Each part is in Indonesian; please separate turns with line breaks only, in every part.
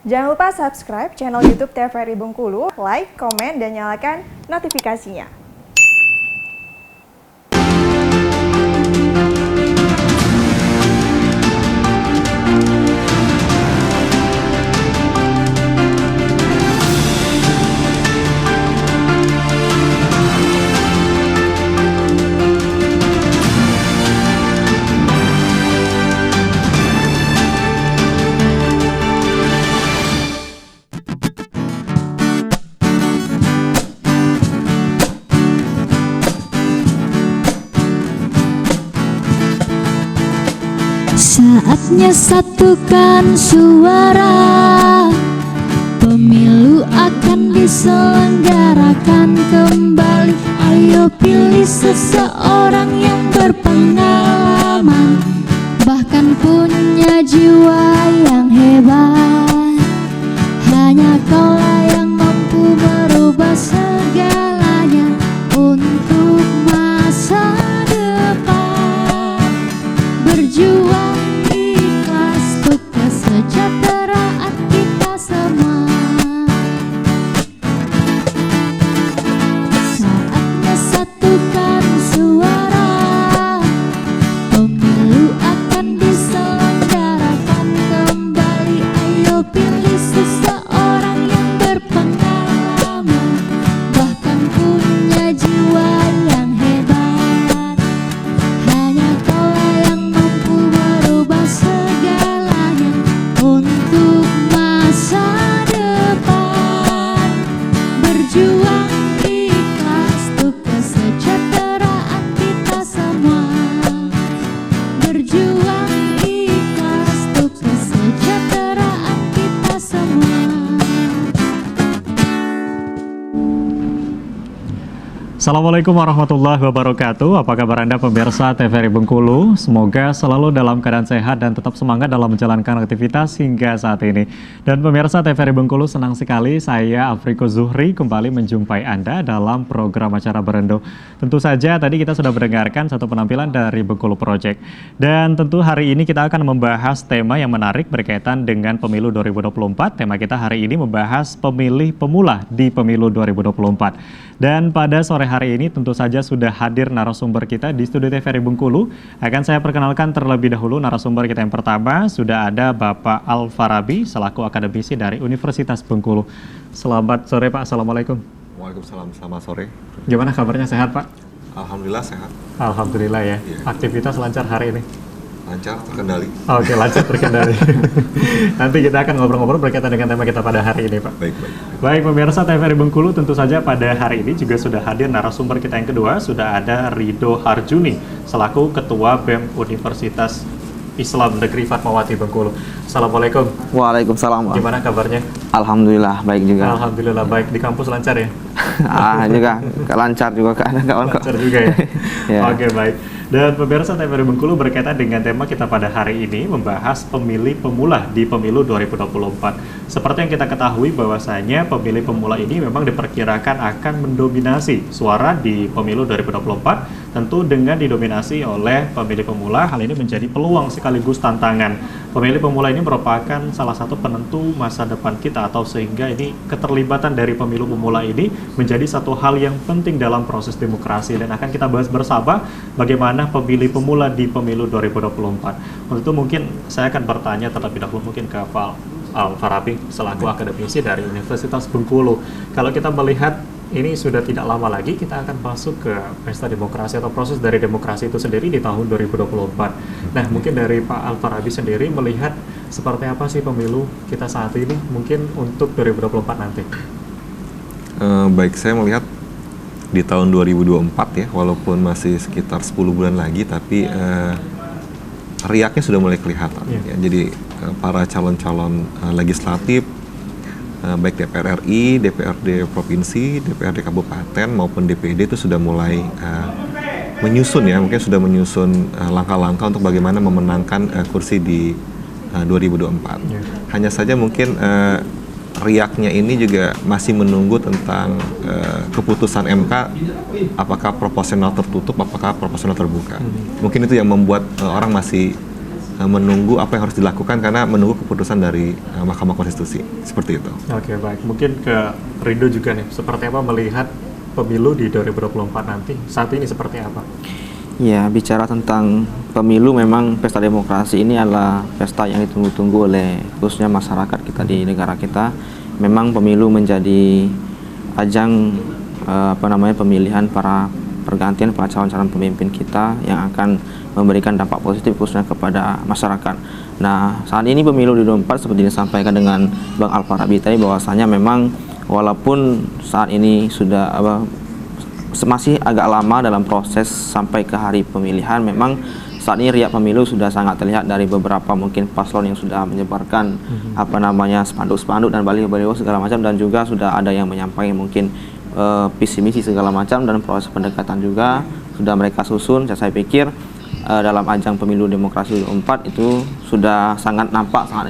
Jangan lupa subscribe channel YouTube TVRI Bengkulu, like, komen, dan nyalakan notifikasinya.
Saatnya satukan suara, pemilu akan diselenggarakan kembali. Ayo pilih seseorang yang berpengalaman, bahkan punya jiwa yang hebat. Hanya kaulah yang mampu merubah segalanya untuk masa depan. Berjuang ikhlas untuk kesejahteraan kita semua. Saatnya satukan suara, pemilu akan diselenggarakan kembali. Ayo pilih seseorang yang berpengalaman, bahkan punya jiwa yang hebat. Hanya kaulah yang mampu merubah segalanya untuk masa depan. Berjuang ikhlas untuk kesejahteraan kita semua. Berjuang ikhlas untuk kesejahteraan kita semua.
Assalamualaikum warahmatullahi wabarakatuh. Apa kabar Anda pemirsa TVRI Bengkulu? Semoga selalu dalam keadaan sehat dan tetap semangat dalam menjalankan aktivitas hingga saat ini. Dan pemirsa TVRI Bengkulu, senang sekali saya Afriko Zuhri kembali menjumpai Anda dalam program acara Berendo. Tentu saja tadi kita sudah mendengarkan satu penampilan dari Bengkulu Project. Dan tentu hari ini kita akan membahas tema yang menarik berkaitan dengan pemilu 2024. Tema kita hari ini membahas pemilih pemula di pemilu 2024. Dan pada sore hari ini tentu saja sudah hadir narasumber kita di studio TVRI Bengkulu. Akan saya perkenalkan terlebih dahulu narasumber kita yang pertama. Sudah ada Bapak Al-Farabi selaku akademisi dari Universitas Bengkulu. Selamat sore Pak, Assalamualaikum.
Waalaikumsalam, selamat sore.
Gimana kabarnya, sehat Pak?
Alhamdulillah sehat.
Alhamdulillah ya.
Iya.
Aktivitas lancar hari ini?
Lancar, terkendali.
Oke, lancar terkendali. Nanti kita akan ngobrol-ngobrol berkaitan dengan tema kita pada hari ini, Pak.
Baik.
Baik, pemirsa TVRI Bengkulu, tentu saja pada hari ini juga sudah hadir narasumber kita yang kedua. Sudah ada Ridho Harjuni selaku Ketua BEM Universitas Islam Negeri Fatmawati Bengkulu. Assalamualaikum.
Waalaikumsalam.
Gimana kabarnya?
Alhamdulillah baik juga.
Alhamdulillah baik. Di kampus lancar ya?
Juga lancar juga kawan-kawan.
Lancar juga ya?
Ya.
Oke, baik. Dan pemirsa TVRI Bengkulu berkaitan dengan tema kita pada hari ini membahas pemilih pemula di pemilu 2024. Seperti yang kita ketahui bahwasanya pemilih pemula ini memang diperkirakan akan mendominasi suara di pemilu 2024. Tentu dengan didominasi oleh pemilih pemula, hal ini menjadi peluang sekaligus tantangan. Pemilih pemula ini merupakan salah satu penentu masa depan kita, atau sehingga ini keterlibatan dari pemilu pemula ini menjadi satu hal yang penting dalam proses demokrasi. Dan akan kita bahas bersama bagaimana pemilih pemula di pemilu 2024. Untuk itu mungkin saya akan bertanya terlebih dahulu mungkin ke Pak Al-Farabi selaku akademisi dari Universitas Bengkulu. Kalau kita melihat ini sudah tidak lama lagi kita akan masuk ke pesta demokrasi atau proses dari demokrasi itu sendiri di tahun 2024. Nah, mungkin dari Pak Al-Farabi sendiri melihat seperti apa sih pemilu kita saat ini mungkin untuk 2024 nanti?
Baik, saya melihat di tahun 2024 ya, walaupun masih sekitar 10 bulan lagi, tapi riaknya sudah mulai kelihatan. Ya. Jadi para calon-calon legislatif, baik DPR RI, DPRD Provinsi, DPRD Kabupaten maupun DPD itu sudah mulai menyusun ya, mungkin sudah menyusun langkah-langkah untuk bagaimana memenangkan kursi di 2024. Hanya saja mungkin riaknya ini juga masih menunggu tentang keputusan MK, apakah proporsional tertutup, apakah proporsional terbuka. Mungkin itu yang membuat orang masih menunggu apa yang harus dilakukan karena menunggu keputusan dari Mahkamah Konstitusi seperti itu.
Oke, baik. Mungkin ke Rido juga nih, seperti apa melihat pemilu di 2024 nanti? Saat ini seperti apa?
Ya, bicara tentang pemilu, memang pesta demokrasi ini adalah pesta yang ditunggu-tunggu oleh khususnya masyarakat kita di negara kita. Memang pemilu menjadi ajang pemilihan para pergantian para calon-calon pemimpin kita yang akan memberikan dampak positif khususnya kepada masyarakat. Nah, saat ini pemilu di 2024 seperti disampaikan dengan Bang Alfarabi tadi, bahwasanya memang walaupun saat ini sudah masih agak lama dalam proses sampai ke hari pemilihan, memang saat ini riak pemilu sudah sangat terlihat dari beberapa mungkin paslon yang sudah menyebarkan spanduk-spanduk dan baliho-baliho segala macam, dan juga sudah ada yang menyampaikan mungkin visi misi segala macam, dan proses pendekatan juga sudah mereka susun. Saya pikir dalam ajang pemilu demokrasi 2024 itu sudah sangat nampak saat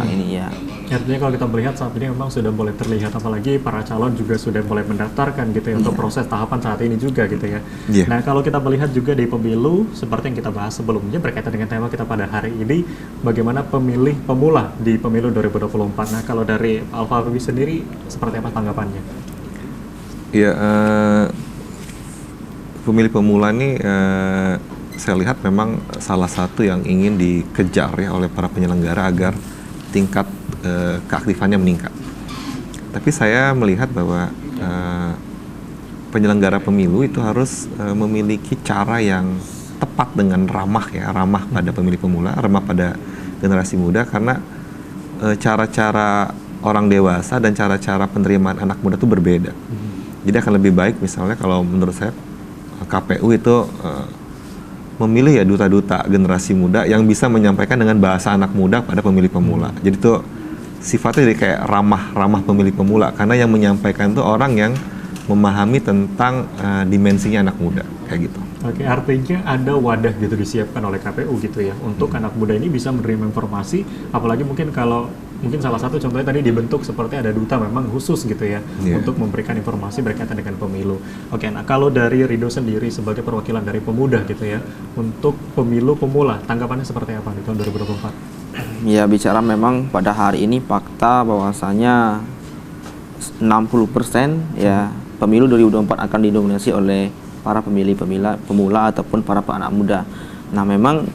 ini ya.
Artinya kalau kita melihat saat ini memang sudah mulai terlihat, apalagi para calon juga sudah mulai mendaftarkan gitu ya untuk proses tahapan saat ini juga gitu ya. Nah, kalau kita melihat juga di pemilu seperti yang kita bahas sebelumnya berkaitan dengan tema kita pada hari ini, bagaimana pemilih pemula di pemilu 2024. Nah, kalau dari Alfarabi sendiri seperti apa tanggapannya?
Ya, pemilih pemula ini saya lihat memang salah satu yang ingin dikejar ya oleh para penyelenggara agar tingkat keaktifannya meningkat. Tapi saya melihat bahwa penyelenggara pemilu itu harus memiliki cara yang tepat dengan ramah pada pemilih pemula, ramah pada generasi muda, karena cara-cara orang dewasa dan cara-cara penerimaan anak muda itu berbeda. Jadi akan lebih baik misalnya kalau menurut saya KPU itu memilih ya duta-duta generasi muda yang bisa menyampaikan dengan bahasa anak muda pada pemilih pemula. Jadi itu sifatnya jadi kayak ramah pemilih pemula, karena yang menyampaikan itu orang yang memahami tentang dimensinya anak muda kayak gitu.
Oke, artinya ada wadah gitu disiapkan oleh KPU gitu ya untuk anak muda ini bisa menerima informasi, apalagi mungkin kalau salah satu contohnya tadi dibentuk seperti ada duta memang khusus gitu ya untuk memberikan informasi berkaitan dengan pemilu. Oke, nah kalau dari Rido sendiri sebagai perwakilan dari pemuda gitu ya untuk pemilu pemula, tanggapannya seperti apa di tahun 2024?
Ya, bicara memang pada hari ini fakta bahwasanya 60% ya pemilu 2024 akan didominasi oleh para pemilih pemula ataupun para anak muda. Nah, memang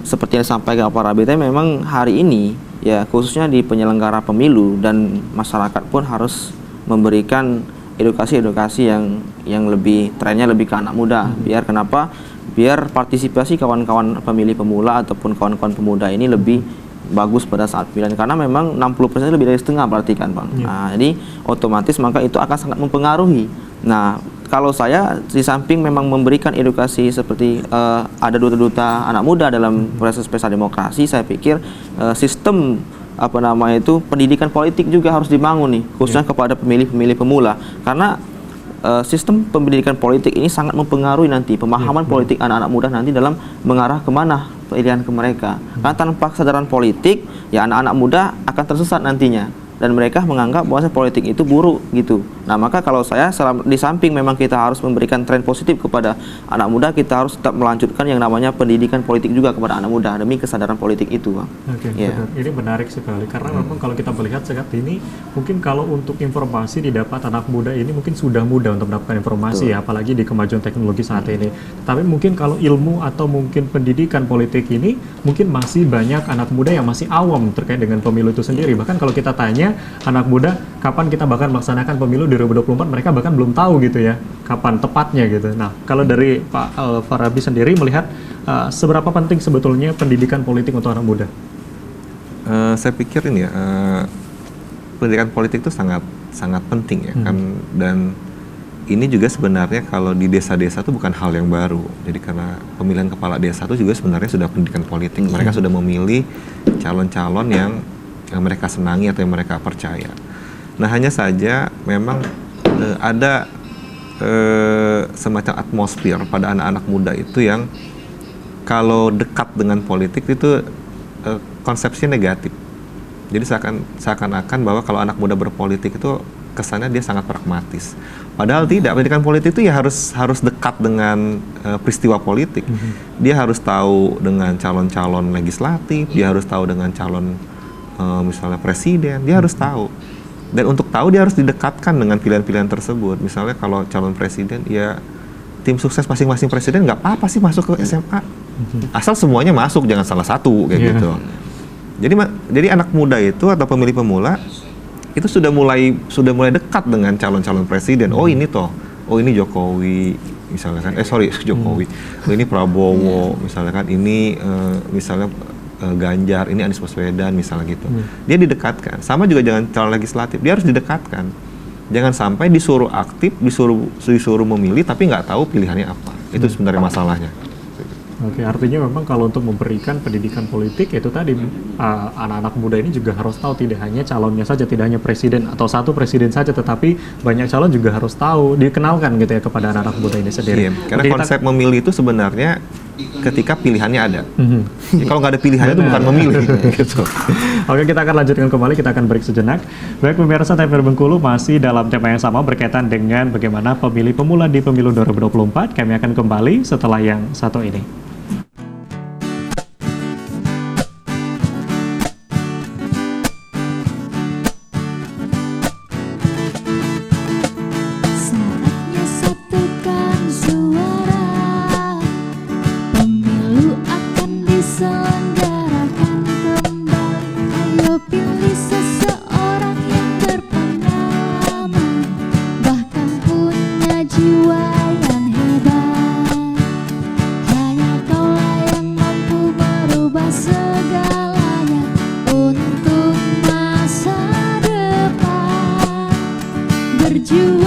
seperti yang disampaikan Pak Rabi tadi, memang hari ini ya khususnya di penyelenggara pemilu dan masyarakat pun harus memberikan edukasi yang lebih trennya lebih ke anak muda. Biar partisipasi kawan-kawan pemilih pemula ataupun kawan-kawan pemuda ini lebih bagus pada saat pilihan, karena memang 60% lebih dari setengah berarti kan Bang. Nah, jadi otomatis maka itu akan sangat mempengaruhi. Nah, kalau saya di samping memang memberikan edukasi seperti ada duta-duta anak muda dalam proses pesta demokrasi, saya pikir sistem pendidikan politik juga harus dibangun nih, khususnya kepada pemilih-pemilih pemula, karena sistem pendidikan politik ini sangat mempengaruhi nanti pemahaman politik anak-anak muda nanti dalam mengarah kemana pilihan ke mereka. Karena tanpa kesadaran politik, ya anak-anak muda akan tersesat nantinya, dan mereka menganggap bahwa politik itu buruk gitu. Nah, maka kalau saya di samping memang kita harus memberikan tren positif kepada anak muda, kita harus tetap melanjutkan yang namanya pendidikan politik juga kepada anak muda demi kesadaran politik itu, Bang.
Oke, benar. Ini menarik sekali karena memang kalau kita melihat saat ini mungkin kalau untuk informasi didapat anak muda ini mungkin sudah mudah untuk mendapatkan informasi ya, apalagi di kemajuan teknologi saat ini. Tapi mungkin kalau ilmu atau mungkin pendidikan politik ini mungkin masih banyak anak muda yang masih awam terkait dengan pemilu itu sendiri. Bahkan kalau kita tanya anak muda kapan kita bahkan melaksanakan pemilu 2024, mereka bahkan belum tahu gitu ya kapan tepatnya gitu. Nah, kalau dari Pak Alfarabi sendiri melihat seberapa penting sebetulnya pendidikan politik untuk anak muda?
Saya pikir ini ya pendidikan politik itu sangat penting ya kan, dan ini juga sebenarnya kalau di desa-desa itu bukan hal yang baru. Jadi karena pemilihan kepala desa itu juga sebenarnya sudah pendidikan politik. Mereka sudah memilih calon-calon yang mereka senangi atau yang mereka percaya. Nah, hanya saja memang ada semacam atmosfer pada anak-anak muda itu yang kalau dekat dengan politik itu konsepsinya negatif. Jadi seakan-akan bahwa kalau anak muda berpolitik itu kesannya dia sangat pragmatis. Padahal tidak, pendidikan politik itu ya harus dekat dengan peristiwa politik. Dia harus tahu dengan calon-calon legislatif, dia harus tahu dengan calon misalnya presiden, dia harus tahu. Dan untuk tahu dia harus didekatkan dengan pilihan-pilihan tersebut. Misalnya kalau calon presiden, ya tim sukses masing-masing presiden nggak apa-apa sih masuk ke SMA. Asal semuanya masuk, jangan salah satu kayak gitu. Jadi anak muda itu atau pemilih pemula itu sudah mulai dekat dengan calon-calon presiden. Oh ini toh, oh ini Jokowi misalnya kan. Jokowi. Oh ini Prabowo misalnya kan. Ini misalnya Ganjar, ini Anies Baswedan misalnya gitu. Dia didekatkan. Sama juga jangan calon legislatif, dia harus didekatkan. Jangan sampai disuruh aktif, disuruh memilih tapi nggak tahu pilihannya apa. Itu sebenarnya masalahnya.
Oke, artinya memang kalau untuk memberikan pendidikan politik itu tadi anak-anak muda ini juga harus tahu tidak hanya calonnya saja, tidak hanya presiden atau satu presiden saja, tetapi banyak calon juga harus tahu, dikenalkan gitu ya kepada anak-anak muda ini sendiri.
Iya, karena konsep memilih itu sebenarnya ketika pilihannya ada. Ya, kalau nggak ada pilihannya itu bukan memilih. Gitu.
Oke, kita akan lanjutkan kembali, kita akan break sejenak. Baik pemirsa TVRI Bengkulu, masih dalam tema yang sama berkaitan dengan bagaimana pemilih pemula di pemilu 2024. Kami akan kembali setelah yang satu ini.
Saatnya satukan suara, pemilu akan diselenggarakan kembali. Ayo pilih seseorang yang berpengalaman, bahkan punya jiwa yang hebat. Hanya kaulah yang mampu merubah segalanya untuk masa depan. Berjuang